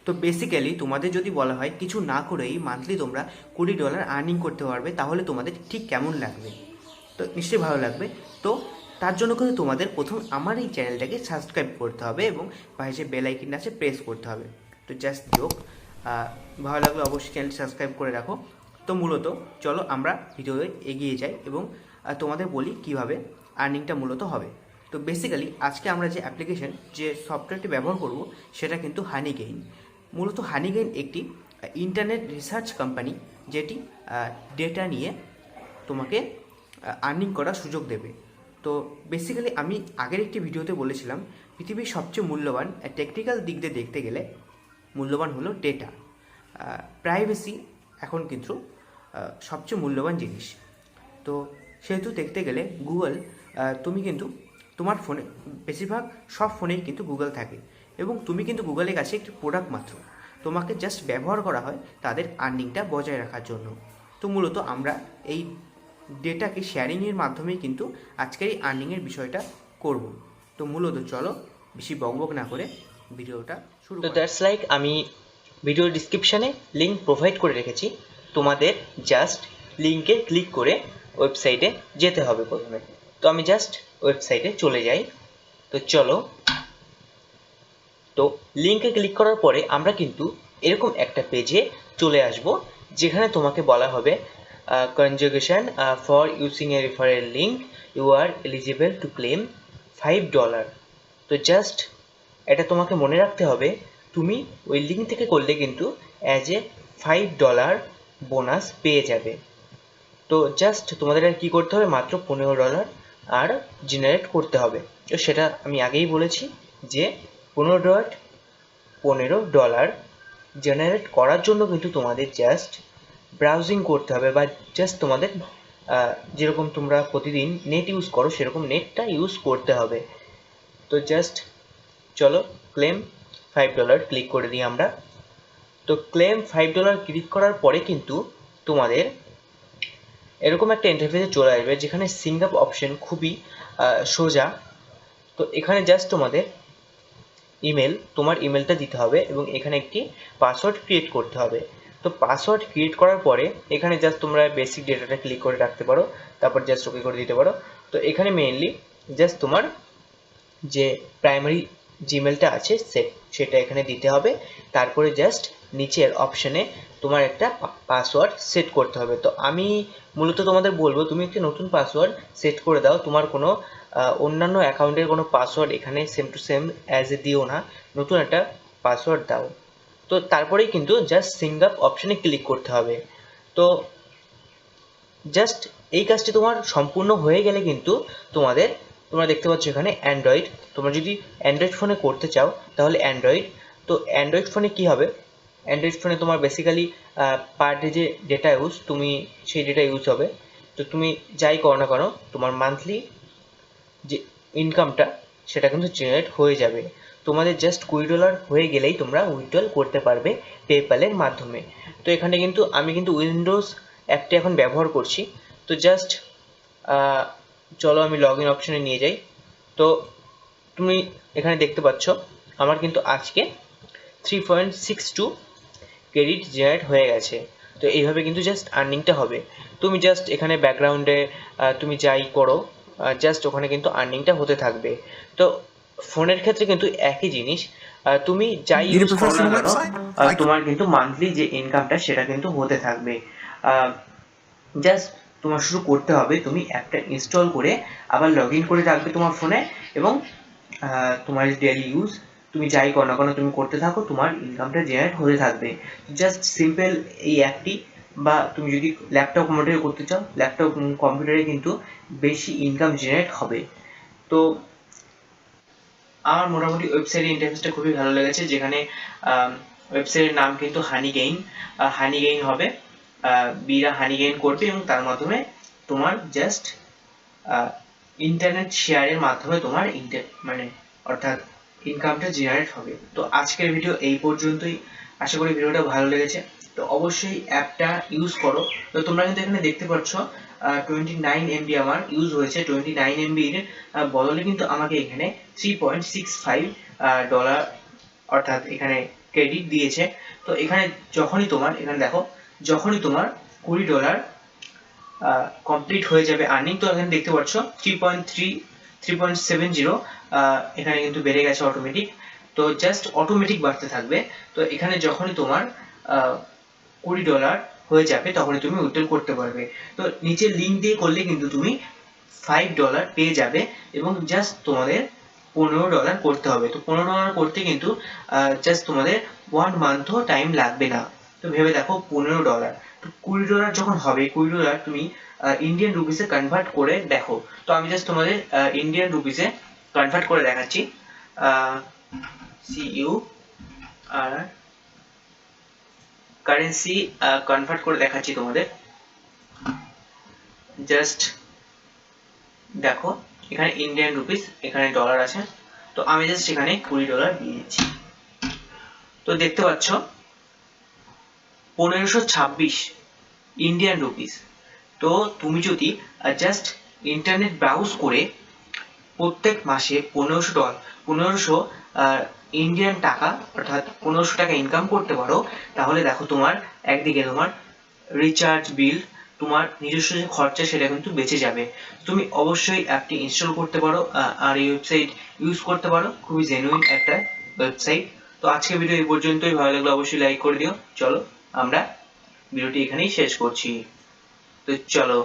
তো বেসিক্যালি তোমাদের যদি বলা হয় কিছু না করেই মান্থলি তোমরা $20 আর্নিং করতে পারবে, তাহলে তোমাদের ঠিক কেমন লাগবে? তো নিশ্চয়ই ভালো লাগবে। তো তার জন্য কিন্তু তোমাদের প্রথম আমার এই চ্যানেলটাকে সাবস্ক্রাইব করতে হবে এবং পাশে যে বেল আইকনটা আছে প্রেস করতে হবে। তো জাস্ট জোক, ভালো লাগলে অবশ্যই চ্যানেল সাবস্ক্রাইব করে রাখো। তো মূলত চলো আমরা ভিডিওতে এগিয়ে যাই এবং তোমাদের বলি কিভাবে আর্নিংটা মূলত হবে। তো বেসিক্যালি আজকে আমরা যে অ্যাপ্লিকেশন যে সফটওয়্যারটি ব্যবহার করব সেটা কিন্তু হানিগেইন। মূলত হানিগেইন একটি ইন্টারনেট রিসার্চ কোম্পানি, যেটি ডেটা নিয়ে তোমাকে আর্নিং করার সুযোগ দেবে। তো বেসিক্যালি আমি আগের একটি ভিডিওতে বলেছিলাম পৃথিবীর সবচেয়ে মূল্যবান টেকনিক্যাল দিক দিয়ে দেখতে গেলে মূল্যবান হলো ডেটা। প্রাইভেসি এখন কিন্তু সবচেয়ে মূল্যবান জিনিস। তো সেহেতু দেখতে গেলে গুগল, তুমি কিন্তু তোমার ফোনে বেশিরভাগ সব ফোনেই কিন্তু গুগল থাকে এবং তুমি কিন্তু গুগলের কাছে একটি প্রোডাক্ট মাত্র, তোমাকে জাস্ট ব্যবহার করা হয় তাদের আর্নিংটা বজায় রাখার জন্য। তো মূলত আমরা এই ডেটাকে শেয়ারিংয়ের মাধ্যমেই কিন্তু আজকের এই আর্নিংয়ের বিষয়টা করব। তো মূলত চলো বেশি বকবক না করে ভিডিওটা শুরু। তো দ্যাটস লাইক আমি ভিডিও ডিসক্রিপশানে লিঙ্ক প্রোভাইড করে রেখেছি, তোমাদের জাস্ট লিঙ্কে ক্লিক করে ওয়েবসাইটে যেতে হবে প্রথমে। তো আমি জাস্ট ওয়েবসাইটে চলে যাই। তো চলো, তো লিঙ্কে ক্লিক করার পরে আমরা কিন্তু এরকম একটা পেজে চলে আসব, যেখানে তোমাকে বলা হবে conjugation for using a referral link, you are eligible to claim $5। তো জাস্ট এটা তোমাকে মনে রাখতে হবে, তুমি ওই লিঙ্ক থেকে করলে কিন্তু অ্যাজ এ $5 বোনাস পেয়ে যাবে। তো জাস্ট তোমাদের আর কী করতে হবে, মাত্র $15 আর জেনারেট করতে হবে। তো সেটা আমি আগেই বলেছি যে $15 জেনারেট করার জন্য কিন্তু তোমাদের জাস্ট ব্রাউজিং করতে হবে, বা জাস্ট তোমাদের যেরকম তোমরা প্রতিদিন নেট ইউজ করো সেরকম নেটটা ইউজ করতে হবে। তো জাস্ট চলো ক্লেম $5 ক্লিক করে দিই আমরা। তো ক্লেম $5 ক্লিক করার পরে কিন্তু তোমাদের এরকম একটা ইন্টারফেসে চলে আসবে, যেখানে সিং আপ অপশন খুবই সোজা। তো এখানে জাস্ট তোমাদের তোমার ইমেলটা দিতে হবে এবং এখানে একটি পাসওয়ার্ড ক্রিয়েট করতে হবে। তো পাসওয়ার্ড ক্রিয়েট করার পরে এখানে জাস্ট তোমরা বেসিক ডেটাটা ক্লিক করে রাখতে পারো, তারপর জাস্ট ওকে করে দিতে পারো। তো এখানে মেইনলি জাস্ট তোমার যে প্রাইমারি জিমেলটা আছে সেটা এখানে দিতে হবে। তারপরে জাস্ট নিচের অপশানে তোমার একটা পাসওয়ার্ড সেট করতে হবে। তো আমি মূলত তোমাদের বলবো তুমি একটি নতুন পাসওয়ার্ড সেট করে দাও, তোমার কোনো অন্যান্য অ্যাকাউন্টের কোনো পাসওয়ার্ড এখানে same to same as a দিও না, নতুন একটা পাসওয়ার্ড দাও। তো তারপরেই কিন্তু জাস্ট সিং আপ অপশানে ক্লিক করতে হবে। তো জাস্ট এই কাজটি তোমার সম্পূর্ণ হয়ে গেলে কিন্তু তোমরা দেখতে পাচ্ছ এখানে অ্যান্ড্রয়েড, তোমরা যদি অ্যান্ড্রয়েড ফোনে করতে চাও তাহলে অ্যান্ড্রয়েড। তো অ্যান্ড্রয়েড ফোনে কী হবে, অ্যান্ড্রয়েড ফোনে তোমার বেসিক্যালি পার ডে যে ডেটা ইউজ, তুমি সেই ডেটা ইউজ হবে। তো তুমি যাই করো না কেন তোমার মান্থলি যে ইনকামটা সেটা কিন্তু জেনারেট হয়ে যাবে। তোমাদের জাস্ট $20 হয়ে গেলেই তোমরা উইথড্রল করতে পারবে পেপ্যালের মাধ্যমে। তো এখানে কিন্তু আমি কিন্তু উইন্ডোজ অ্যাপটি এখন ব্যবহার করছি। তো জাস্ট চলো আমি লগ ইন অপশানে নিয়ে যাই। তো তুমি এখানে দেখতে পাচ্ছ আমার কিন্তু আজকে 3.62 ক্রেডিট জেনারেট হয়ে গেছে। তো এইভাবে কিন্তু জাস্ট আর্নিংটা হবে। তুমি জাস্ট এখানে ব্যাকগ্রাউন্ডে তুমি যাই করো, জাস্ট ওখানে কিন্তু আর্নিংটা হতে থাকবে। তো ফোনের ক্ষেত্রে কিন্তু একই জিনিস, তুমি যাই ইউজ করো না কেন তোমার কিন্তু মান্থলি যে ইনকামটা সেটা কিন্তু হতে থাকবে। জাস্ট তোমার শুরু করতে হবে, তুমি অ্যাপটা ইনস্টল করে আবার লগ ইন করে রাখবে তোমার ফোনে, এবং তোমার ডেইলি ইউজ তুমি যাই করো না কেন তুমি করতে থাকো, তোমার ইনকামটা জেনারেট হতে থাকবে। জাস্ট সিম্পল এই অ্যাপটি, বা তুমি যদি ল্যাপটপ কম্পিউটারে করতে চাও ল্যাপটপ কম্পিউটারে কিন্তু বেশি ইনকাম জেনারেট হবে। তো আমার মোটামুটি ওয়েবসাইটের ইন্টারফেসটা খুবই ভালো লেগেছে, যেখানে ওয়েবসাইটের নাম কিন্তু হানিগেইন হবে, বিরা হানিগেইন করবে এবং তার মাধ্যমে তোমার জাস্ট ইন্টারনেট শেয়ারের মাধ্যমে তোমার অর্থাৎ ইনকামটা জেনারেট হবে। তো আজকের ভিডিও এই পর্যন্তই, আশা করি ভিডিওটা ভালো লেগেছে। তো অবশ্যই অ্যাপটা ইউজ করো। তো তোমরা কিন্তু এখানে দেখতে পাচ্ছ 29 MB আমার ইউজ হয়েছে। 29 MB এর বদলে কিন্তু আমাকে এখানে $3.65 অর্থাৎ এখানে ক্রেডিট দিয়েছে। তো এখানে যখনই তোমার, এখানে দেখো, যখনই তোমার $20 কমপ্লিট হয়ে যাবে আর্নিং, তো এখানে দেখতে পাচ্ছ 3.70 এখানে কিন্তু বেড়ে গেছে অটোমেটিক। তো জাস্ট অটোমেটিক বাড়তে থাকবে। তো এখানে যখনই তোমার $20 হয়ে যাবে তখনই তুমি উইথড্র করতে পারবে। তো নিচে লিঙ্ক দিয়ে করলে কিন্তু তুমি $5 পেয়ে যাবে এবং জাস্ট তোমাদের $15 করতে হবে। তো $15 করতে কিন্তু জাস্ট তোমাদের 1 মান্থও টাইম লাগবে না। তো ভেবে দেখো, $15, তো $20 যখন হবে, $20 তুমি ইন্ডিয়ান রুপিসে কনভার্ট করে দেখো। তো আমি জাস্ট তোমাদের ইন্ডিয়ান রুপিসে কনভার্ট করে দেখাচ্ছি। CU আর কারেন্সি কনভার্ট করে দেখাচ্ছি তোমাদের। জাস্ট দেখো, এখানে ইন্ডিয়ান রুপিস, এখানে ডলার আছে। তো আমি জাস্ট এখানে $20 দিয়ে দিচ্ছি। তো দেখতে পাচ্ছ 1526 ইন্ডিয়ান রুপিস। তো তুমি যদি জাস্ট ইন্টারনেট ব্রাউজ করে প্রত্যেক মাসে $1500 ইন্ডিয়ান টাকা, অর্থাৎ $1500 ইনকাম করতে পারো, তাহলে দেখো তোমার একদিকে তোমার রিচার্জ বিল, তোমার নিজস্ব যে খরচা সেটা কিন্তু বেঁচে যাবে। তুমি অবশ্যই অ্যাপটি ইনস্টল করতে পারো আর এই ওয়েবসাইট ইউজ করতে পারো। খুবই জেনুইন একটা ওয়েবসাইট। তো আজকের ভিডিও এই পর্যন্তই। ভালো লাগলে অবশ্যই লাইক করে দিও। চলো আমরা ভিডিওটি এখানেই শেষ করছি। তো চলো।